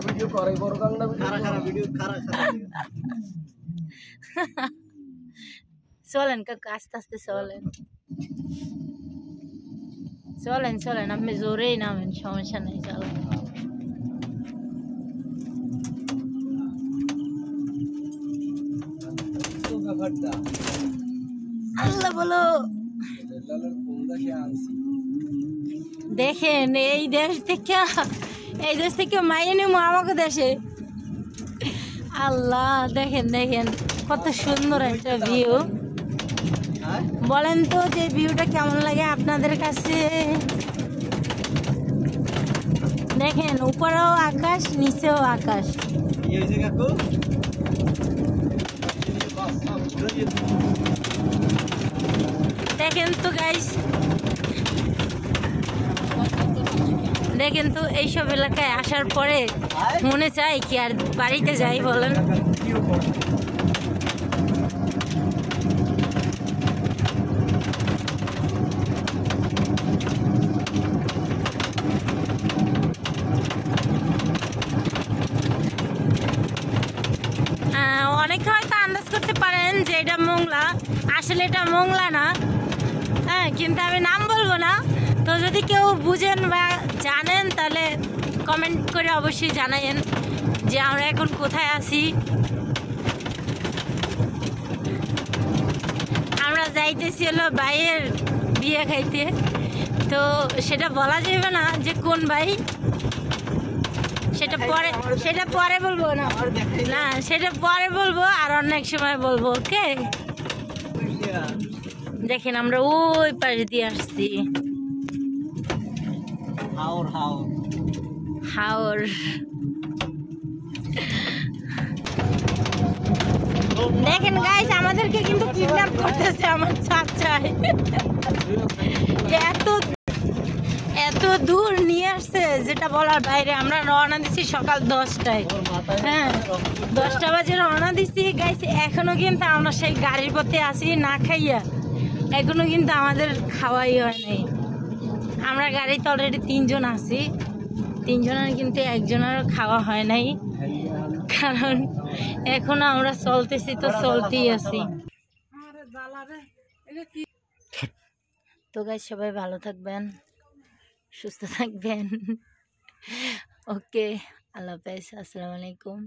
Video করে বড় কাংনা video চলেন কাকু আস্তে আস্তে চলেন আপনি জোরেই নামেন, সমস্যা নেই, চলেন। আল্লাহ বলো। দেখেন এই দেশ থেকে মাইনে নেবো আমাকে দেশে। আল্লাহ দেখেন কত সুন্দর একটা ভিউ। বলেন তো যে ভিউটা কেমন লাগে আপনাদের কাছে? দেখেন উপরেও আকাশ, নিচেও আকাশ। দেখেন তো গাইস, দেখেন তো এইসব এলাকায় আসার পরে মনে চায় কি আর বাড়িতে যাই, বলেন? অনেকে হয়তো আন্দাজ করতে পারেন যে এটা মোংলা, আসলে এটা মোংলা না। হ্যাঁ, কিন্তু আমি নাম বলবো না। তো যদি কেউ বুঝেন বা জানেন তাহলে কমেন্ট করে অবশ্যই জানাইন যে আমরা এখন কোথায় আছি। আমরা যাইতেছি হলো ভাইয়ের বিয়ে খাইতে। তো সেটা বলা যাবে না যে কোন ভাই, সেটা পরে বলবো না, সেটা পরে বলবো, আর অনেক সময় বলবো। ওকে, দেখেন আমরা ওই পাশে দিয়ে আসছি। হাওর দেখেন গাইস, আমাদেরকে কিন্তু কিডন্যাপ করতেছে আমার চাচাই। এত দূর নিয়ে আসছে যেটা বলার বাইরে। আমরা রওনা দিচ্ছি সকাল 10টায়। হ্যাঁ, 10টা বাজে রওনা দিচ্ছি গাইস। এখনো কিন্তু আমরা সেই গাড়ির পথে আসি না খাইয়া, এখনো কিন্তু আমাদের খাওয়াই হয় নাই। আমরা গাড়িতে অলরেডি 3 জন আছি, 3 জনের কিন্তু একজনেরও খাওয়া হয় নাই, কারণ এখনো আমরা চলতেছি, তো চলতেই আছি। তো গাইস সবাই ভালো থাকবেন, সুস্থ থাকবেন। ওকে, আল্লাহ হাফেজ, আসসালামু আলাইকুম।